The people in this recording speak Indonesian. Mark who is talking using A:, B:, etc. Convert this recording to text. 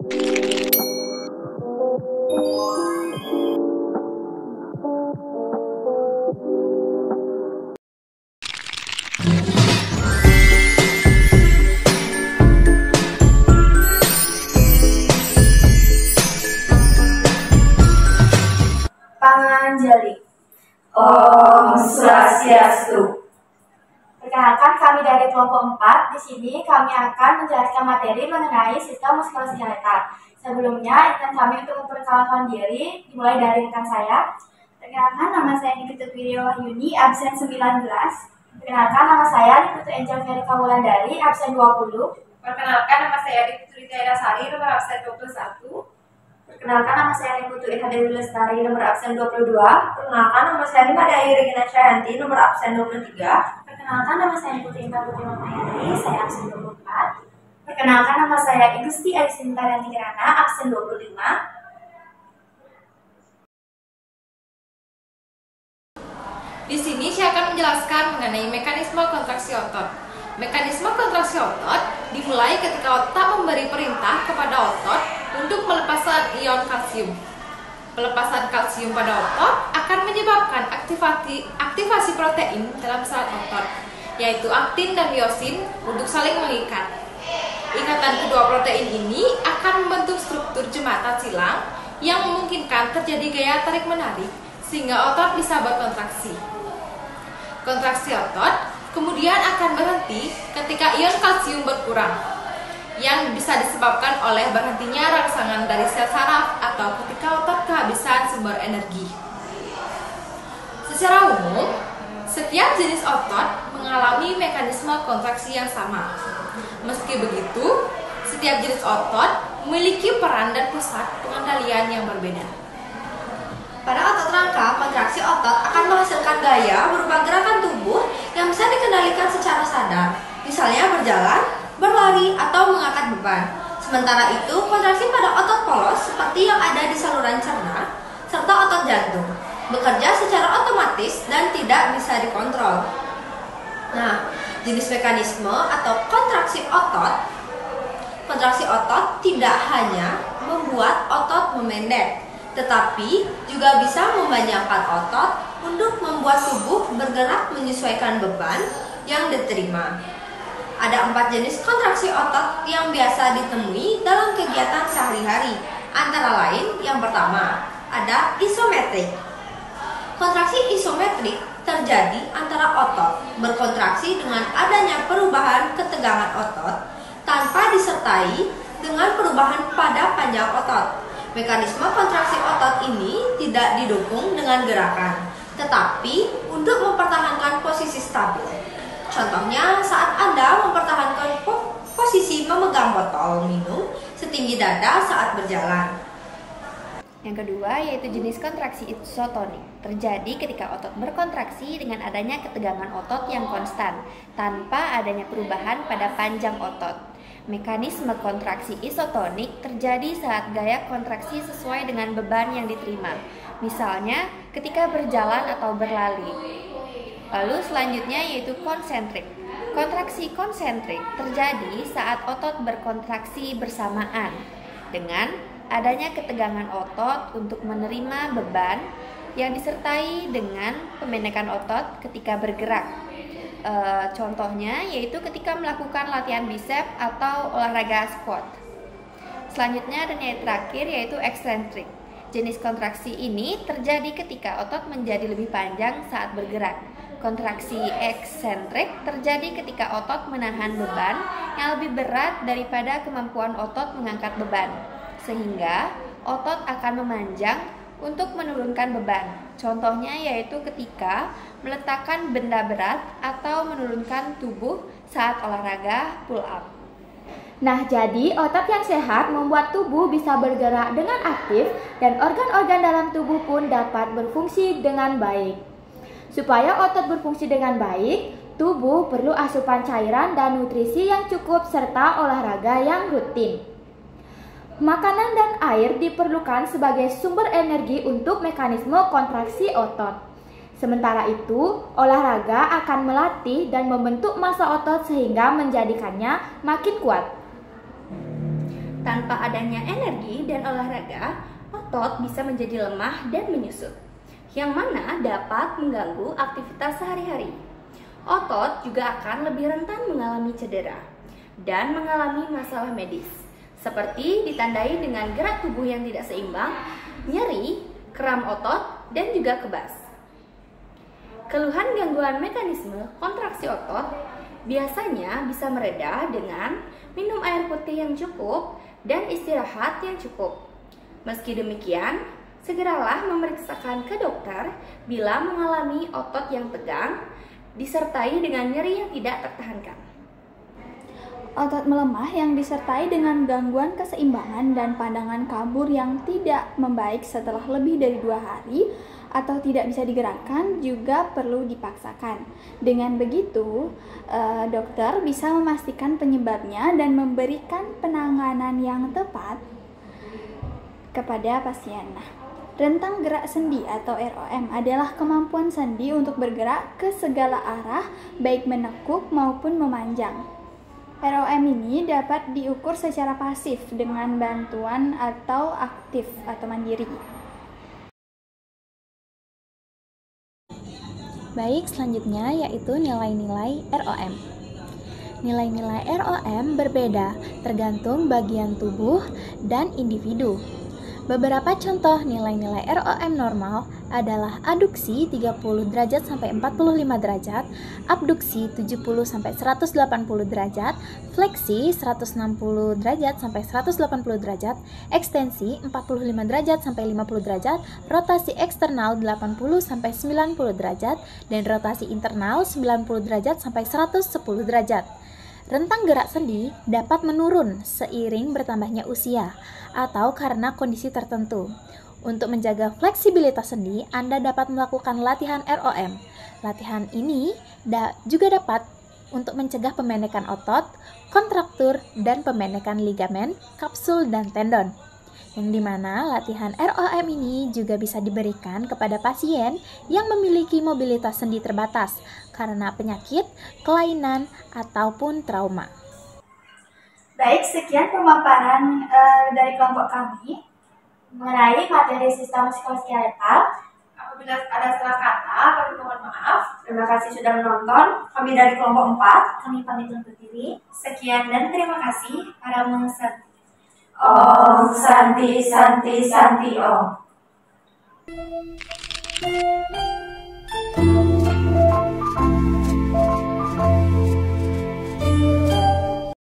A: Panganjali.
B: Om Swastiastu.
A: Perkenalkan, kami dari kelompok 4. Di sini kami akan menjelaskan materi mengenai sistem muskuloskeletal. Sebelumnya, izin kami untuk memperkenalkan diri, dimulai dari rekan saya. Perkenalkan, nama saya Nikita Widya Wahyuni, absen 19. Perkenalkan, nama saya Niputu Angel Verika Wulandari, absen 20.
B: Perkenalkan, nama saya Adiputri Sari, nomor absen 21.
A: Perkenalkan, nama saya Niputu Eka Dewi Lestari, nomor absen 22.
B: Perkenalkan, nama saya Nimadai Regina Cayanti, nomor absen 23.
A: Perkenalkan, nama saya Putri Intan Putri Mahmayari, saya absen 24. Perkenalkan, nama saya Igusti Alisinta Yanti Kirana, absen 25.
C: Di sini saya akan menjelaskan mengenai mekanisme kontraksi otot. Mekanisme kontraksi otot dimulai ketika otak memberi perintah kepada otot untuk melepaskan ion kalsium. Pelepasan kalsium pada otot akan menyebabkan aktivasi protein dalam sel otot, yaitu aktin dan miosin untuk saling mengikat. Ikatan kedua protein ini akan membentuk struktur jembatan silang yang memungkinkan terjadi gaya tarik-menarik sehingga otot bisa berkontraksi. Kontraksi otot kemudian akan berhenti ketika ion kalsium berkurang, yang bisa disebabkan oleh berhentinya rangsangan dari sel saraf atau ketika otot kehabisan sumber energi. Secara umum, setiap jenis otot mengalami mekanisme kontraksi yang sama. Meski begitu, setiap jenis otot memiliki peran dan pusat pengendalian yang berbeda.
D: Pada otot rangka, kontraksi otot akan menghasilkan gaya berupa gerakan tubuh yang bisa dikendalikan secara sadar, misalnya berjalan, berlari, atau mengangkat beban. Sementara itu, kontraksi pada otot polos seperti yang ada di saluran cerna serta otot jantung bekerja secara otomatis dan tidak bisa dikontrol. Nah, jenis mekanisme atau kontraksi otot tidak hanya membuat otot memendek, tetapi juga bisa memanjangkan otot untuk membuat tubuh bergerak menyesuaikan beban yang diterima. Ada 4 jenis kontraksi otot yang biasa ditemui dalam kegiatan sehari-hari. Antara lain, yang pertama, ada isometrik. Kontraksi isometrik terjadi antara otot berkontraksi dengan adanya perubahan ketegangan otot tanpa disertai dengan perubahan pada panjang otot. Mekanisme kontraksi otot ini tidak didukung dengan gerakan, tetapi untuk mempertahankan posisi stabil. Contohnya saat Anda mempertahankan posisi memegang botol minum setinggi dada saat berjalan.
E: Yang kedua yaitu jenis kontraksi isotonik. Terjadi ketika otot berkontraksi dengan adanya ketegangan otot yang konstan, tanpa adanya perubahan pada panjang otot. Mekanisme kontraksi isotonik terjadi saat gaya kontraksi sesuai dengan beban yang diterima, misalnya ketika berjalan atau berlari. Lalu selanjutnya yaitu konsentrik. Kontraksi konsentrik terjadi saat otot berkontraksi bersamaan dengan adanya ketegangan otot untuk menerima beban yang disertai dengan pemendekan otot ketika bergerak. Contohnya yaitu ketika melakukan latihan bicep atau olahraga squat. Selanjutnya dan yang terakhir yaitu eksentrik. Jenis kontraksi ini terjadi ketika otot menjadi lebih panjang saat bergerak. Kontraksi eksentrik terjadi ketika otot menahan beban yang lebih berat daripada kemampuan otot mengangkat beban, sehingga otot akan memanjang untuk menurunkan beban. Contohnya yaitu ketika meletakkan benda berat atau menurunkan tubuh saat olahraga pull up.
F: Nah, jadi otot yang sehat membuat tubuh bisa bergerak dengan aktif dan organ-organ dalam tubuh pun dapat berfungsi dengan baik. Supaya otot berfungsi dengan baik, tubuh perlu asupan cairan dan nutrisi yang cukup serta olahraga yang rutin. Makanan dan air diperlukan sebagai sumber energi untuk mekanisme kontraksi otot. Sementara itu, olahraga akan melatih dan membentuk massa otot sehingga menjadikannya makin kuat.
E: Tanpa adanya energi dan olahraga, otot bisa menjadi lemah dan menyusut, yang mana dapat mengganggu aktivitas sehari-hari. Otot juga akan lebih rentan mengalami cedera dan mengalami masalah medis, seperti ditandai dengan gerak tubuh yang tidak seimbang, nyeri, kram otot, dan juga kebas. Keluhan gangguan mekanisme kontraksi otot biasanya bisa mereda dengan minum air putih yang cukup dan istirahat yang cukup. Meski demikian, segeralah memeriksakan ke dokter bila mengalami otot yang tegang disertai dengan nyeri yang tidak tertahankan.
F: Otot melemah yang disertai dengan gangguan keseimbangan dan pandangan kabur yang tidak membaik setelah lebih dari 2 hari atau tidak bisa digerakkan juga perlu dipaksakan. Dengan begitu, dokter bisa memastikan penyebabnya dan memberikan penanganan yang tepat kepada pasien. Rentang gerak sendi atau ROM adalah kemampuan sendi untuk bergerak ke segala arah, baik menekuk maupun memanjang. ROM ini dapat diukur secara pasif dengan bantuan atau aktif atau mandiri. Baik, selanjutnya yaitu nilai-nilai ROM. Nilai-nilai ROM berbeda tergantung bagian tubuh dan individu. Beberapa contoh nilai-nilai ROM normal adalah aduksi 30 derajat sampai 45 derajat, abduksi 70 sampai 180 derajat, fleksi 160 derajat sampai 180 derajat, ekstensi 45 derajat sampai 50 derajat, rotasi eksternal 80 sampai 90 derajat, dan rotasi internal 90 derajat sampai 110 derajat. Rentang gerak sendi dapat menurun seiring bertambahnya usia atau karena kondisi tertentu. Untuk menjaga fleksibilitas sendi, Anda dapat melakukan latihan ROM. Latihan ini juga dapat untuk mencegah pemendekan otot, kontraktur, dan pemendekan ligamen, kapsul, dan tendon. Yang dimana latihan ROM ini juga bisa diberikan kepada pasien yang memiliki mobilitas sendi terbatas karena penyakit, kelainan, ataupun trauma.
A: Baik, sekian pemaparan dari kelompok kami mengenai materi sistem muskuloskeletal. Apabila ada salah kata, kami mohon maaf.
B: Terima kasih sudah menonton. Kami dari kelompok 4.
A: Kami pamit undur diri.
B: Sekian dan terima kasih.
A: Para mengerti.
B: Om Santi Santi Santi Om.